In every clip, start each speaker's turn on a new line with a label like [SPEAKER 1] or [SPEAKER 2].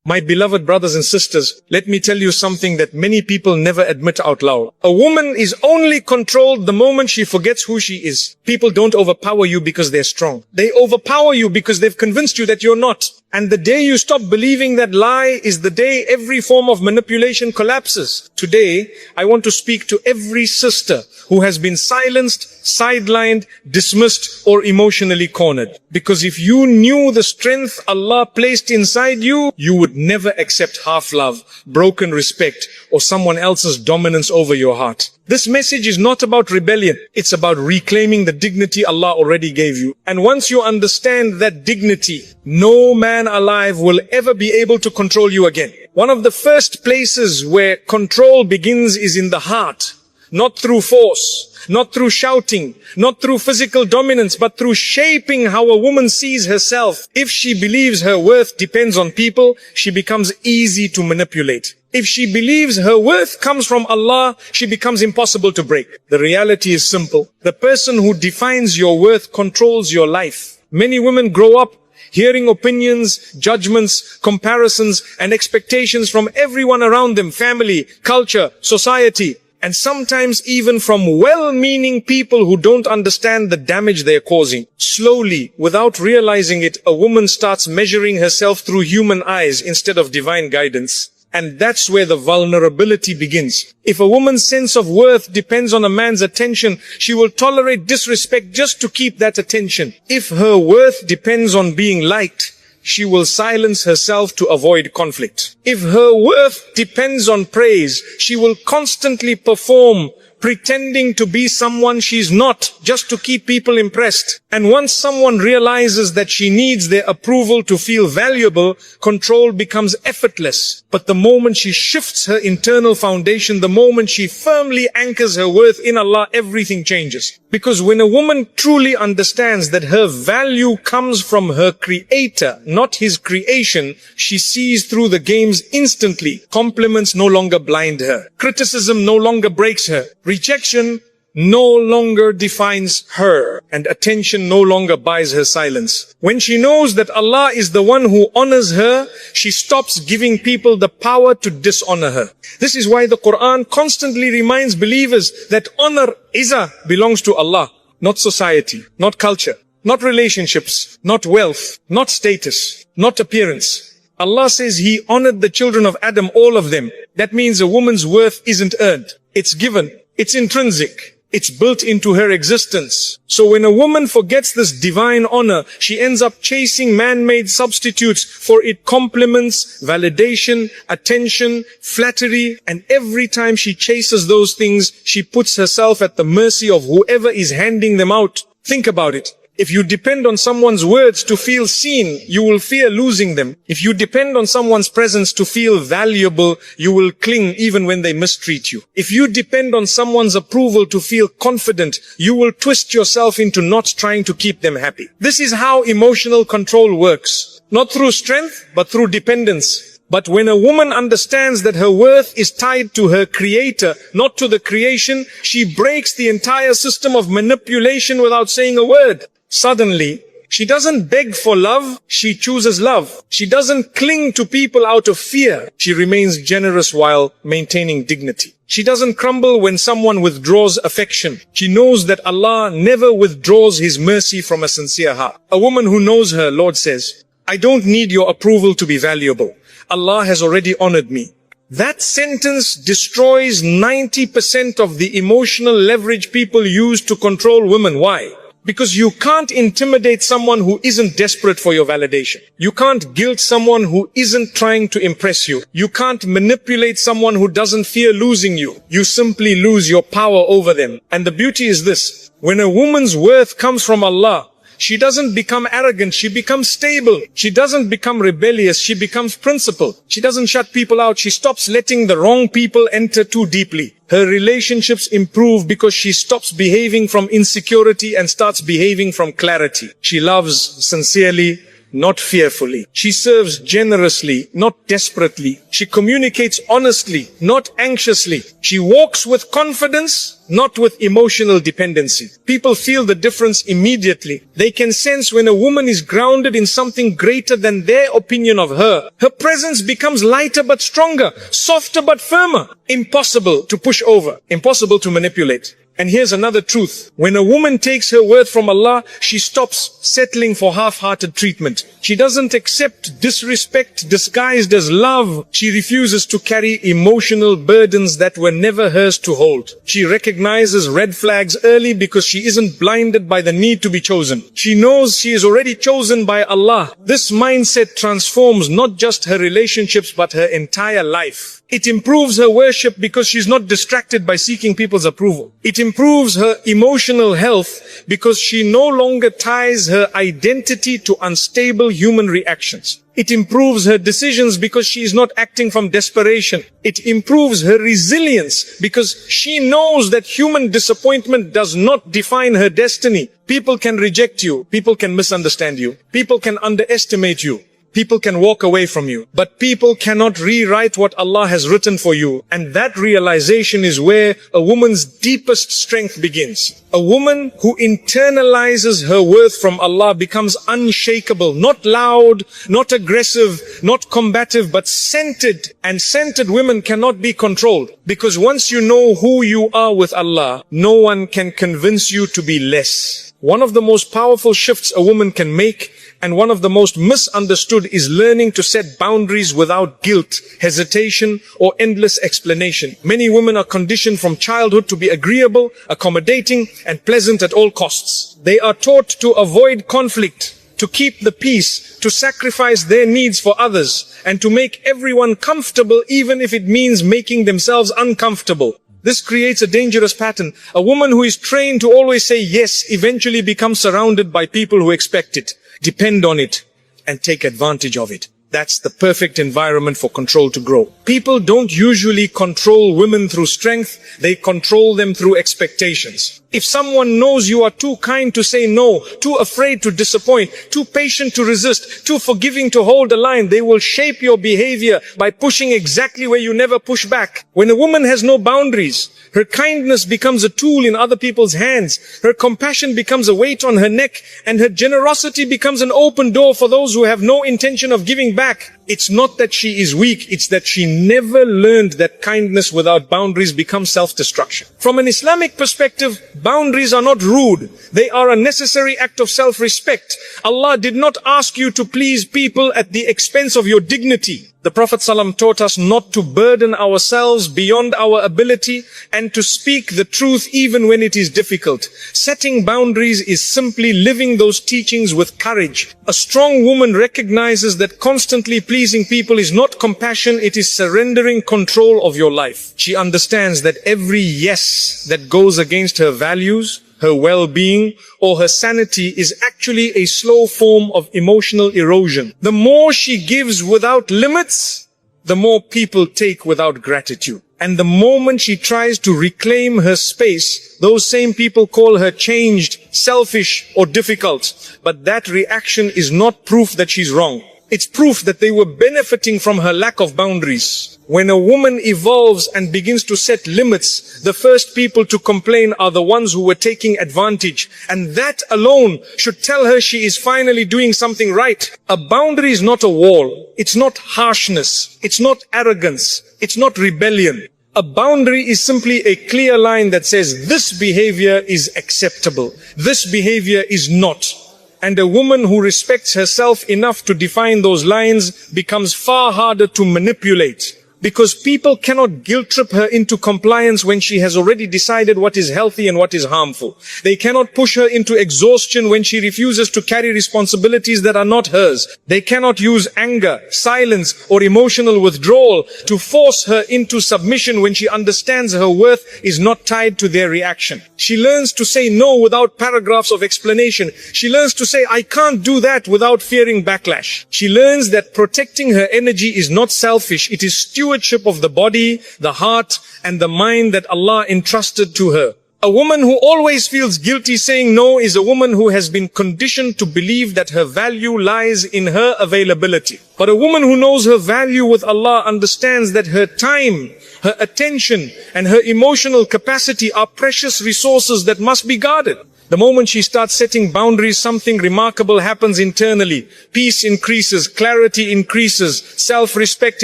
[SPEAKER 1] My beloved brothers and sisters, let me tell you something that many people never admit out loud. A woman is only controlled the moment she forgets who she is. People don't overpower you because they're strong. They overpower you because they've convinced you that you're not. And the day you stop believing that lie is the day every form of manipulation collapses. Today, I want to speak to every sister who has been silenced, sidelined, dismissed, or emotionally cornered. Because if you knew the strength Allah placed inside you, you would never accept half love, broken respect, or someone else's dominance over your heart. This message is not about rebellion. It's about reclaiming the dignity Allah already gave you. And once you understand that dignity, no man alive will ever be able to control you again. One of the first places where control begins is in the heart. Not through force, not through shouting, not through physical dominance, but through shaping how a woman sees herself. If she believes her worth depends on people, she becomes easy to manipulate. If she believes her worth comes from Allah, she becomes impossible to break. The reality is simple. The person who defines your worth controls your life. Many women grow up hearing opinions, judgments, comparisons, and expectations from everyone around them, family, culture, society, and sometimes even from well-meaning people who don't understand the damage they're causing. Slowly, without realizing it, a woman starts measuring herself through human eyes instead of divine guidance. And that's where the vulnerability begins. If a woman's sense of worth depends on a man's attention, she will tolerate disrespect just to keep that attention. If her worth depends on being liked, she will silence herself to avoid conflict. If her worth depends on praise, she will constantly perform, pretending to be someone she's not, just to keep people impressed. And once someone realizes that she needs their approval to feel valuable, control becomes effortless. But the moment she shifts her internal foundation, the moment she firmly anchors her worth in Allah, everything changes. Because when a woman truly understands that her value comes from her Creator, not His creation, she sees through the games instantly. Compliments no longer blind her. Criticism no longer breaks her. Rejection no longer defines her, and attention no longer buys her silence. When she knows that Allah is the one who honors her, she stops giving people the power to dishonor her. This is why the Qur'an constantly reminds believers that honor, izzah, belongs to Allah, not society, not culture, not relationships, not wealth, not status, not appearance. Allah says He honored the children of Adam, all of them. That means a woman's worth isn't earned. It's given. It's intrinsic. It's built into her existence. So when a woman forgets this divine honor, she ends up chasing man-made substitutes for it. Compliments, validation, attention, flattery, and every time she chases those things, she puts herself at the mercy of whoever is handing them out. Think about it. If you depend on someone's words to feel seen, you will fear losing them. If you depend on someone's presence to feel valuable, you will cling even when they mistreat you. If you depend on someone's approval to feel confident, you will twist yourself into not trying to keep them happy. This is how emotional control works. Not through strength, but through dependence. But when a woman understands that her worth is tied to her Creator, not to the creation, she breaks the entire system of manipulation without saying a word. Suddenly, she doesn't beg for love, she chooses love. She doesn't cling to people out of fear. She remains generous while maintaining dignity. She doesn't crumble when someone withdraws affection. She knows that Allah never withdraws His mercy from a sincere heart. A woman who knows her Lord says, I don't need your approval to be valuable. Allah has already honored me. That sentence destroys 90% of the emotional leverage people use to control women. Why? Because you can't intimidate someone who isn't desperate for your validation. You can't guilt someone who isn't trying to impress you. You can't manipulate someone who doesn't fear losing you. You simply lose your power over them. And the beauty is this. When a woman's worth comes from Allah, she doesn't become arrogant, she becomes stable. She doesn't become rebellious, she becomes principled. She doesn't shut people out, she stops letting the wrong people enter too deeply. Her relationships improve because she stops behaving from insecurity and starts behaving from clarity. She loves sincerely, not fearfully. She serves generously, not desperately. She communicates honestly, not anxiously. She walks with confidence, not with emotional dependency. People feel the difference immediately. They can sense when a woman is grounded in something greater than their opinion of her. Her presence becomes lighter but stronger, softer but firmer. Impossible to push over, impossible to manipulate. And here's another truth. When a woman takes her worth from Allah, she stops settling for half-hearted treatment. She doesn't accept disrespect disguised as love. She refuses to carry emotional burdens that were never hers to hold. She recognizes red flags early because she isn't blinded by the need to be chosen. She knows she is already chosen by Allah. This mindset transforms not just her relationships but her entire life. It improves her worship because she's not distracted by seeking people's approval. It improves her emotional health because she no longer ties her identity to unstable human reactions. It improves her decisions because she is not acting from desperation. It improves her resilience because she knows that human disappointment does not define her destiny. People can reject you. People can misunderstand you. People can underestimate you. People can walk away from you, but people cannot rewrite what Allah has written for you. And that realization is where a woman's deepest strength begins. A woman who internalizes her worth from Allah becomes unshakable, not loud, not aggressive, not combative, but centered. And centered women cannot be controlled, because once you know who you are with Allah, no one can convince you to be less. One of the most powerful shifts a woman can make, and one of the most misunderstood, is learning to set boundaries without guilt, hesitation, or endless explanation. Many women are conditioned from childhood to be agreeable, accommodating, and pleasant at all costs. They are taught to avoid conflict, to keep the peace, to sacrifice their needs for others, and to make everyone comfortable even if it means making themselves uncomfortable. This creates a dangerous pattern. A woman who is trained to always say yes eventually becomes surrounded by people who expect it, depend on it, and take advantage of it. That's the perfect environment for control to grow. People don't usually control women through strength, they control them through expectations. If someone knows you are too kind to say no, too afraid to disappoint, too patient to resist, too forgiving to hold a line, they will shape your behavior by pushing exactly where you never push back. When a woman has no boundaries, her kindness becomes a tool in other people's hands, her compassion becomes a weight on her neck, and her generosity becomes an open door for those who have no intention of giving back. It's not that she is weak, it's that she never learned that kindness without boundaries becomes self-destruction. From an Islamic perspective, boundaries are not rude. They are a necessary act of self-respect. Allah did not ask you to please people at the expense of your dignity. The Prophet ﷺ taught us not to burden ourselves beyond our ability and to speak the truth even when it is difficult. Setting boundaries is simply living those teachings with courage. A strong woman recognizes that constantly pleasing people is not compassion, it is surrendering control of your life. She understands that every yes that goes against her values, her well-being, or her sanity is actually a slow form of emotional erosion. The more she gives without limits, the more people take without gratitude. And the moment she tries to reclaim her space, those same people call her changed, selfish, or difficult. But that reaction is not proof that she's wrong. It's proof that they were benefiting from her lack of boundaries. When a woman evolves and begins to set limits, the first people to complain are the ones who were taking advantage. And that alone should tell her she is finally doing something right. A boundary is not a wall. It's not harshness. It's not arrogance. It's not rebellion. A boundary is simply a clear line that says this behavior is acceptable. This behavior is not. And a woman who respects herself enough to define those lines becomes far harder to manipulate. Because people cannot guilt trip her into compliance when she has already decided what is healthy and what is harmful. They cannot push her into exhaustion when she refuses to carry responsibilities that are not hers. They cannot use anger, silence, or emotional withdrawal to force her into submission when she understands her worth is not tied to their reaction. She learns to say no without paragraphs of explanation. She learns to say, I can't do that without fearing backlash. She learns that protecting her energy is not selfish. It is stewardship of the body, the heart, and the mind that Allah entrusted to her. A woman who always feels guilty saying no is a woman who has been conditioned to believe that her value lies in her availability. But a woman who knows her value with Allah understands that her time, her attention, and her emotional capacity are precious resources that must be guarded. The moment she starts setting boundaries, something remarkable happens internally. Peace increases, clarity increases, self-respect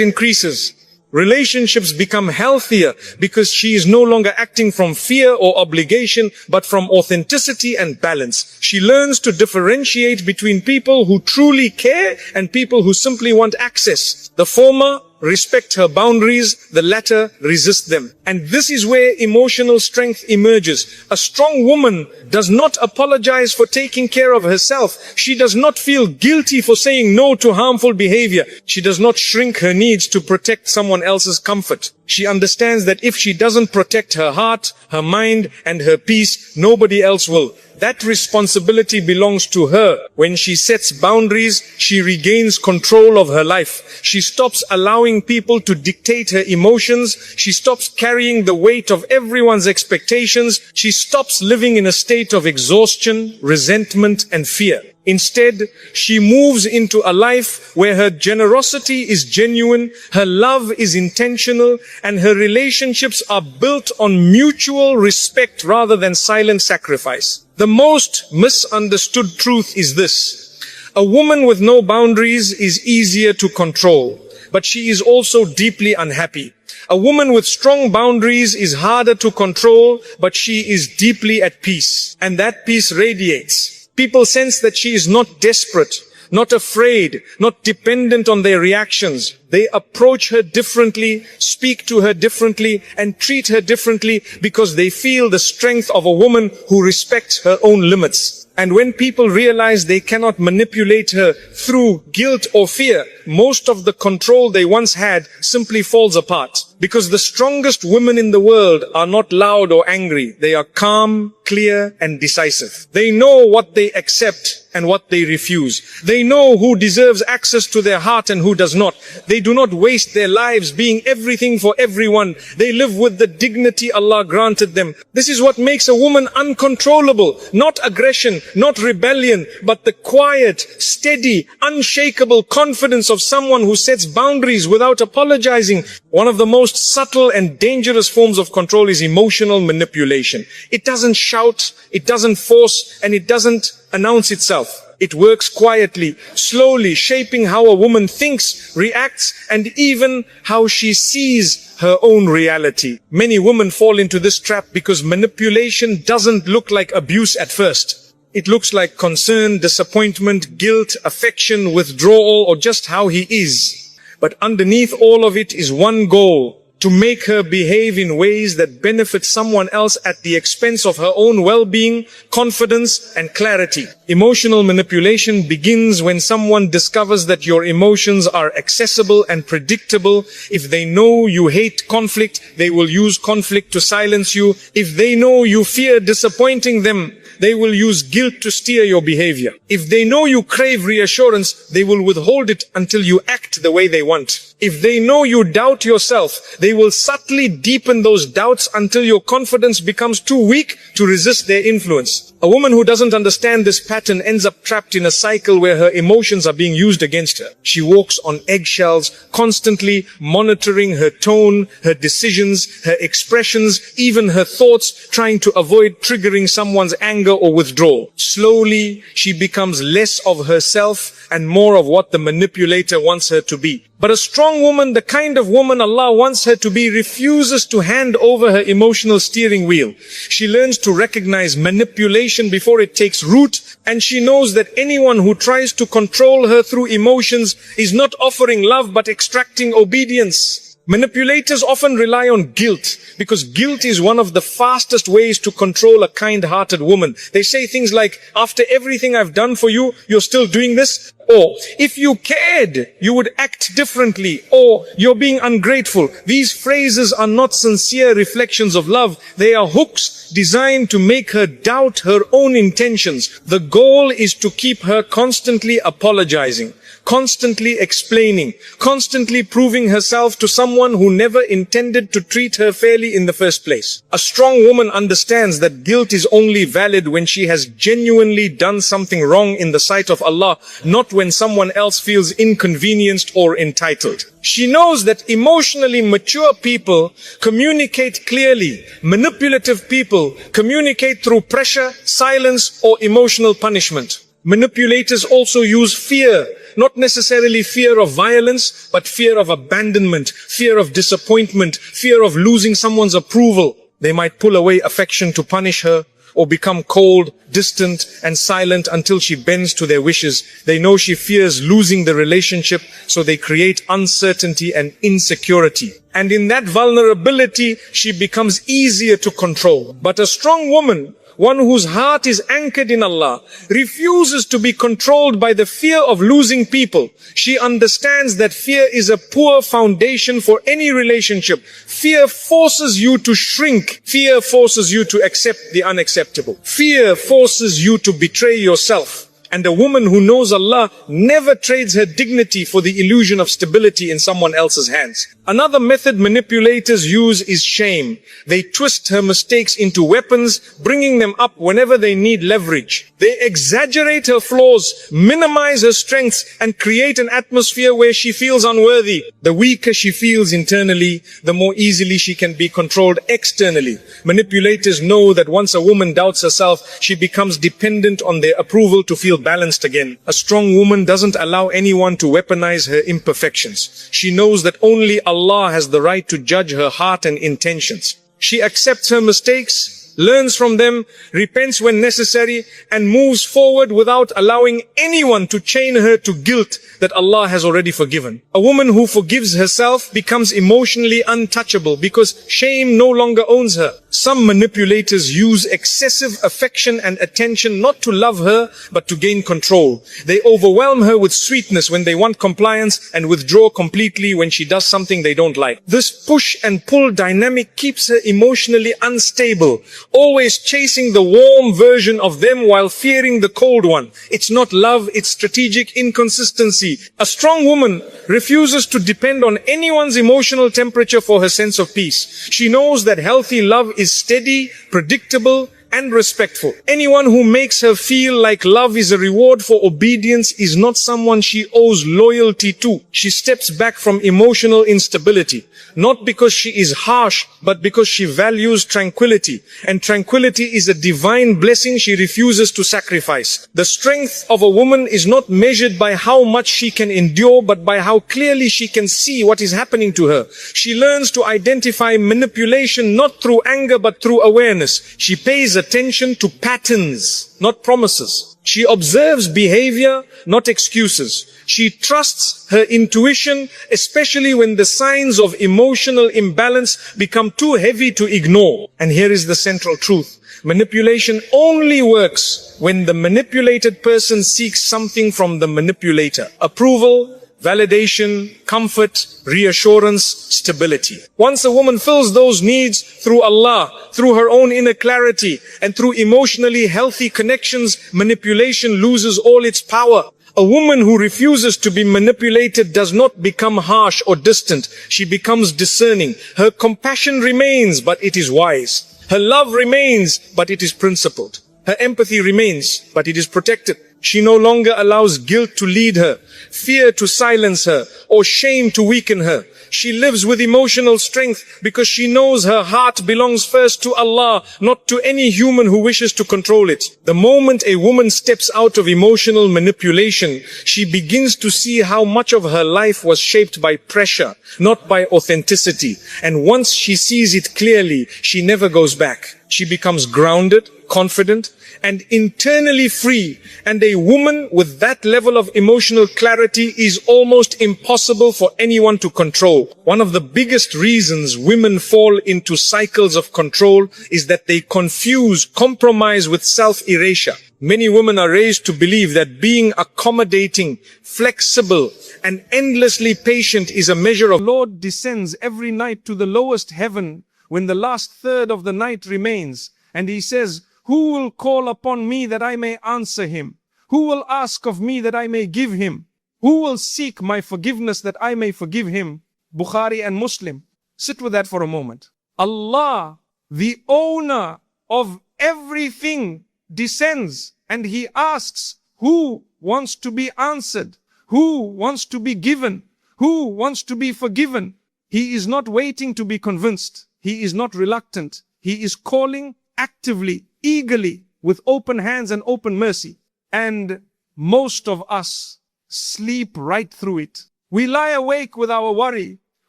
[SPEAKER 1] increases. Relationships become healthier because she is no longer acting from fear or obligation, but from authenticity and balance. She learns to differentiate between people who truly care and people who simply want access. The former respect her boundaries, the latter resist them. And this is where emotional strength emerges. A strong woman does not apologize for taking care of herself. She does not feel guilty for saying no to harmful behavior. She does not shrink her needs to protect someone else's comfort. She understands that if she doesn't protect her heart, her mind, and her peace, nobody else will. That responsibility belongs to her. When she sets boundaries, she regains control of her life. She stops allowing people to dictate her emotions. She stops carrying the weight of everyone's expectations. She stops living in a state of exhaustion, resentment, and fear. Instead, she moves into a life where her generosity is genuine, her love is intentional, and her relationships are built on mutual respect rather than silent sacrifice. The most misunderstood truth is this: a woman with no boundaries is easier to control, but she is also deeply unhappy. A woman with strong boundaries is harder to control, but she is deeply at peace, and that peace radiates. People sense that she is not desperate, not afraid, not dependent on their reactions. They approach her differently, speak to her differently, and treat her differently because they feel the strength of a woman who respects her own limits. And when people realize they cannot manipulate her through guilt or fear, most of the control they once had simply falls apart. Because the strongest women in the world are not loud or angry. They are calm, clear, and decisive. They know what they accept and what they refuse. They know who deserves access to their heart and who does not. They do not waste their lives being everything for everyone. They live with the dignity Allah granted them. This is what makes a woman uncontrollable. Not aggression, not rebellion, but the quiet, steady, unshakable confidence of someone who sets boundaries without apologizing. One of the most subtle and dangerous forms of control is emotional manipulation. It doesn't shout, it doesn't force, and it doesn't announce itself. It works quietly, slowly, shaping how a woman thinks, reacts, and even how she sees her own reality. Many women fall into this trap because manipulation doesn't look like abuse at first. It looks like concern, disappointment, guilt, affection, withdrawal, or just how he is. But underneath all of it is one goal: to make her behave in ways that benefit someone else at the expense of her own well-being, confidence, and clarity. Emotional manipulation begins when someone discovers that your emotions are accessible and predictable. If they know you hate conflict, they will use conflict to silence you. If they know you fear disappointing them, they will use guilt to steer your behavior. If they know you crave reassurance, they will withhold it until you act the way they want. If they know you doubt yourself, they will subtly deepen those doubts until your confidence becomes too weak to resist their influence. A woman who doesn't understand this pattern ends up trapped in a cycle where her emotions are being used against her. She walks on eggshells, constantly monitoring her tone, her decisions, her expressions, even her thoughts, trying to avoid triggering someone's anger or withdrawal. Slowly, she becomes less of herself and more of what the manipulator wants her to be. But a strong woman, the kind of woman Allah wants her to be, refuses to hand over her emotional steering wheel. She learns to recognize manipulation before it takes root, and she knows that anyone who tries to control her through emotions is not offering love but extracting obedience. Manipulators often rely on guilt, because guilt is one of the fastest ways to control a kind-hearted woman. They say things like, after everything I've done for you, you're still doing this? Or, if you cared, you would act differently. Or, you're being ungrateful. These phrases are not sincere reflections of love. They are hooks designed to make her doubt her own intentions. The goal is to keep her constantly apologizing, constantly explaining, constantly proving herself to someone who never intended to treat her fairly in the first place. A strong woman understands that guilt is only valid when she has genuinely done something wrong in the sight of Allah, not when someone else feels inconvenienced or entitled. She knows that emotionally mature people communicate clearly. Manipulative people communicate through pressure, silence, or emotional punishment. Manipulators also use fear, not necessarily fear of violence, but fear of abandonment, fear of disappointment, fear of losing someone's approval. They might pull away affection to punish her, or become cold, distant, and silent until she bends to their wishes. They know she fears losing the relationship, so they create uncertainty and insecurity. And in that vulnerability, she becomes easier to control. But a strong woman, one whose heart is anchored in Allah, refuses to be controlled by the fear of losing people. She understands that fear is a poor foundation for any relationship. Fear forces you to shrink. Fear forces you to accept the unacceptable. Fear forces you to betray yourself. And a woman who knows Allah never trades her dignity for the illusion of stability in someone else's hands. Another method manipulators use is shame. They twist her mistakes into weapons, bringing them up whenever they need leverage. They exaggerate her flaws, minimize her strengths, and create an atmosphere where she feels unworthy. The weaker she feels internally, the more easily she can be controlled externally. Manipulators know that once a woman doubts herself, she becomes dependent on their approval to feel balanced again. A strong woman doesn't allow anyone to weaponize her imperfections. She knows that only Allah has the right to judge her heart and intentions. She accepts her mistakes, learns from them, repents when necessary, and moves forward without allowing anyone to chain her to guilt that Allah has already forgiven. A woman who forgives herself becomes emotionally untouchable because shame no longer owns her. Some manipulators use excessive affection and attention not to love her, but to gain control. They overwhelm her with sweetness when they want compliance and withdraw completely when she does something they don't like. This push and pull dynamic keeps her emotionally unstable, always chasing the warm version of them while fearing the cold one. It's not love, it's strategic inconsistency. A strong woman refuses to depend on anyone's emotional temperature for her sense of peace. She knows that healthy love is steady, predictable, and respectful. Anyone who makes her feel like love is a reward for obedience is not someone she owes loyalty to. She steps back from emotional instability, not because she is harsh, but because she values tranquility. And tranquility is a divine blessing she refuses to sacrifice. The strength of a woman is not measured by how much she can endure, but by how clearly she can see what is happening to her. She learns to identify manipulation not through anger, but through awareness. She pays attention to patterns, not promises. She observes behavior, not excuses. She trusts her intuition, especially when the signs of emotional imbalance become too heavy to ignore. And here is the central truth. Manipulation only works when the manipulated person seeks something from the manipulator. Approval, validation, comfort, reassurance, stability. Once a woman fills those needs through Allah, through her own inner clarity, and through emotionally healthy connections, manipulation loses all its power. A woman who refuses to be manipulated does not become harsh or distant. She becomes discerning. Her compassion remains, but it is wise. Her love remains, but it is principled. Her empathy remains, but it is protected. She no longer allows guilt to lead her, fear to silence her, or shame to weaken her. She lives with emotional strength because she knows her heart belongs first to Allah, not to any human who wishes to control it. The moment a woman steps out of emotional manipulation, she begins to see how much of her life was shaped by pressure, not by authenticity. And once she sees it clearly, she never goes back. She becomes grounded, confident, and internally free. And a woman with that level of emotional clarity is almost impossible for anyone to control. One of the biggest reasons women fall into cycles of control is that they confuse compromise with self-erasure. Many women are raised to believe that being accommodating, flexible, and endlessly patient is a measure of. The Lord descends every night to the lowest heaven when the last third of the night remains, and he says, "Who will call upon me that I may answer him? Who will ask of me that I may give him? Who will seek my forgiveness that I may forgive him? Bukhari and Muslim. Sit with that for a moment. Allah, the owner of everything, descends and he asks, who wants to be answered? Who wants to be given? Who wants to be forgiven? He is not waiting to be convinced. He is not reluctant. He is calling actively, eagerly, with open hands and open mercy. And most of us sleep right through it. We lie awake with our worry.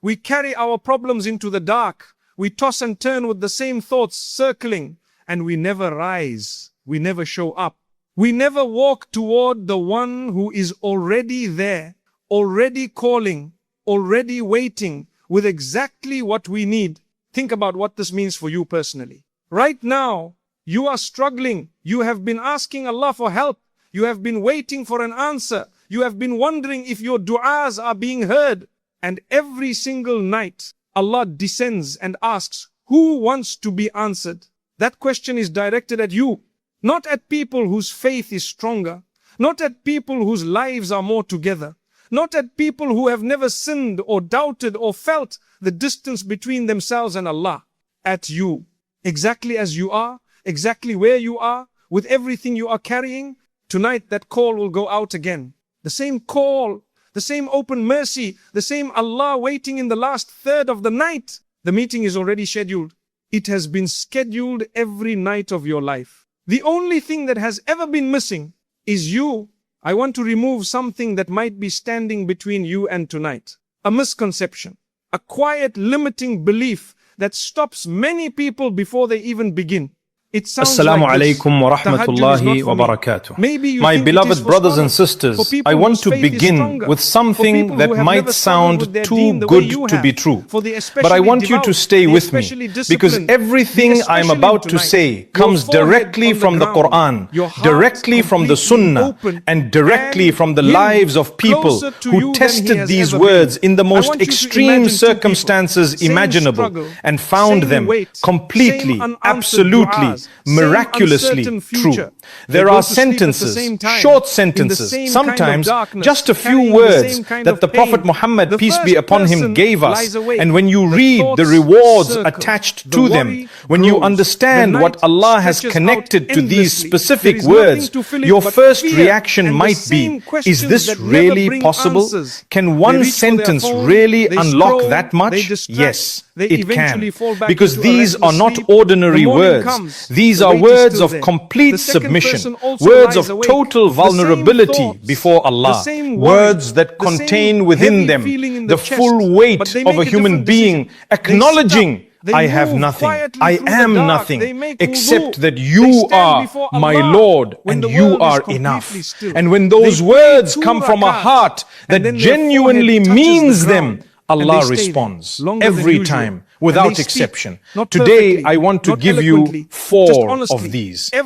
[SPEAKER 1] We carry our problems into the dark. We toss and turn with the same thoughts circling, and we never rise. We never show up. We never walk toward the one who is already there, already calling, already waiting with exactly what we need. Think about what this means for you personally. Right now, you are struggling. You have been asking Allah for help. You have been waiting for an answer. You have been wondering if your du'as are being heard. And every single night, Allah descends and asks, who wants to be answered? That question is directed at you, not at people whose faith is stronger, not at people whose lives are more together, not at people who have never sinned or doubted or felt the distance between themselves and Allah. At you, exactly as you are, exactly where you are, with everything you are carrying. Tonight that call will go out again. The same call, the same open mercy, the same Allah waiting in the last third of the night. The meeting is already scheduled. It has been scheduled every night of your life. The only thing that has ever been missing is you. I want to remove something that might be standing between you and tonight. A misconception, a quiet limiting belief that stops many people before they even begin. It sounds
[SPEAKER 2] Assalamu
[SPEAKER 1] like
[SPEAKER 2] alaikum wa rahmatullahi wa barakatuh. My beloved brothers and sisters, I want to begin with something that might sound too good to be true. But I want you to stay with me, because everything I am about to say comes directly from the Qur'an, directly from the Sunnah, and directly from the lives of people who tested these words in the most extreme circumstances imaginable and found them completely, absolutely, miraculously true. There are sentences, short sentences, sometimes just a few words that the Prophet Muhammad, peace be upon him, gave us. And when you read the rewards attached to them, when you understand what Allah has connected to these specific words, your first reaction might be, is this really possible? Can one sentence really unlock that much? Yes, it can. Because these are not ordinary words. These are words of complete submission, words of total vulnerability before Allah, words that contain within them the full weight of a human being acknowledging, I have nothing, I am nothing, except that you are my Lord and you are enough. And when those words come from a heart that genuinely means them, Allah responds every time, without exception. Today, I want to give you 4 of these. 4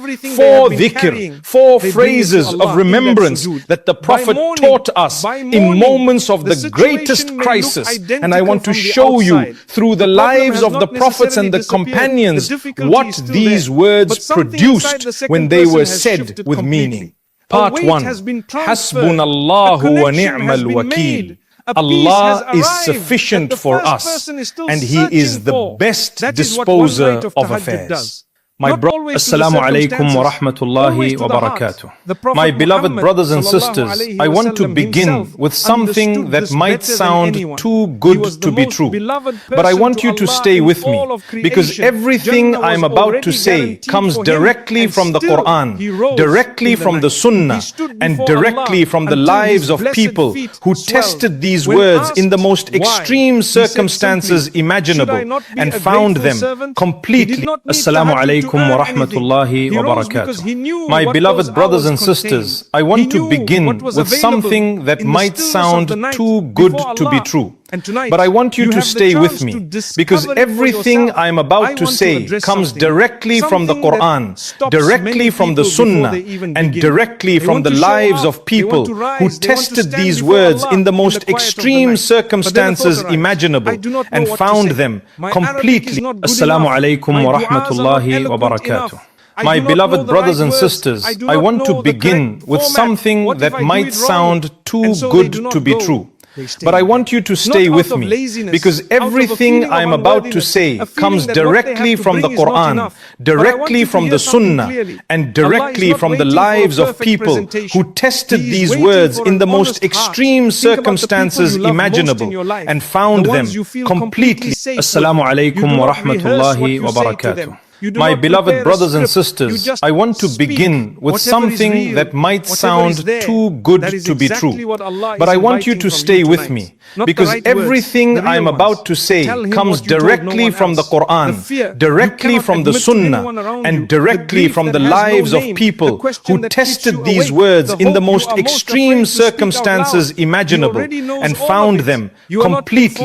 [SPEAKER 2] dhikr, 4 phrases of remembrance that the Prophet taught us in moments of the greatest crisis. And I want to show you through the lives of the Prophets and the companions what these words produced when they were said with meaning. Part 1. Hasbunallahu wa ni'mal wakeel. Allah is sufficient for us, and He is the best disposer of affairs. My brother, Assalamu alaikum wa rahmatullahi wa barakatuh. My beloved brothers and sisters, I want to begin with something that might sound too good to be true. But I want you to stay with me, because everything I am about to say comes directly from the Qur'an, directly from the Sunnah, and directly from the lives of people who tested these words in the most extreme circumstances imaginable and found them completely. Assalamu alaikum wa rahmatullahi wa barakatuh. My beloved brothers and sisters, I want to begin with something that might sound too good to be true. But I want you to stay with me, because everything I am about to say comes directly from the Qur'an, directly from the Sunnah, and directly from the lives of people who tested these words in the most extreme circumstances imaginable and found them completely. Assalamu alaikum wa rahmatullahi wa barakatuh. My beloved brothers and sisters, I want to begin with something that might sound too good to be true. But I want you to stay with me, because everything I am about to say comes directly from the Qur'an, directly from the Sunnah, and directly from the lives of people who tested these words in the most extreme circumstances imaginable and found them completely. Assalamu alaikum wa rahmatullahi wa barakatuh. My beloved brothers and sisters, I want to begin with something that might sound too good to be true. But I want you to stay with me, because everything I am about to say comes directly from the Qur'an, directly from the Sunnah, and directly from the lives of people who tested these words in the most extreme circumstances imaginable and found them completely